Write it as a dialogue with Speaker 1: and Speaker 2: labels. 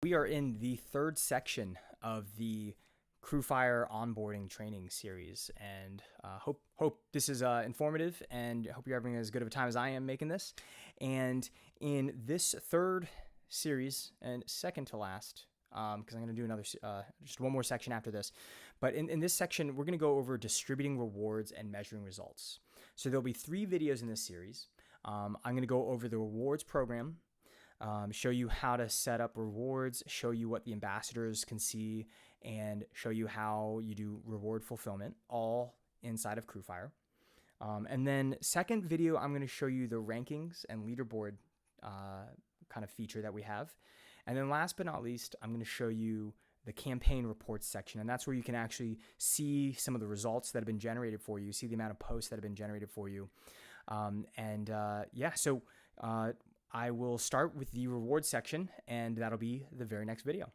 Speaker 1: we are in the third section of the CrewFire onboarding training series, and hope this is informative, and hope you're having as good of a time as I am making this. And in this third series, and second to last, because I'm going to do another just one more section after this, but in this section we're going to go over distributing rewards and measuring results. So there'll be 3 videos in this series. I'm going to go over the rewards program, show you how to set up rewards, show you what the ambassadors can see, and show you how you do reward fulfillment, all inside of CrewFire. And then second video, I'm going to show you the rankings and leaderboard kind of feature that we have. And then last but not least, I'm going to show you the campaign reports section, and that's where you can actually see some of the results that have been generated for you, see the amount of posts that have been generated for you. So I will start with the reward section, and that'll be the very next video.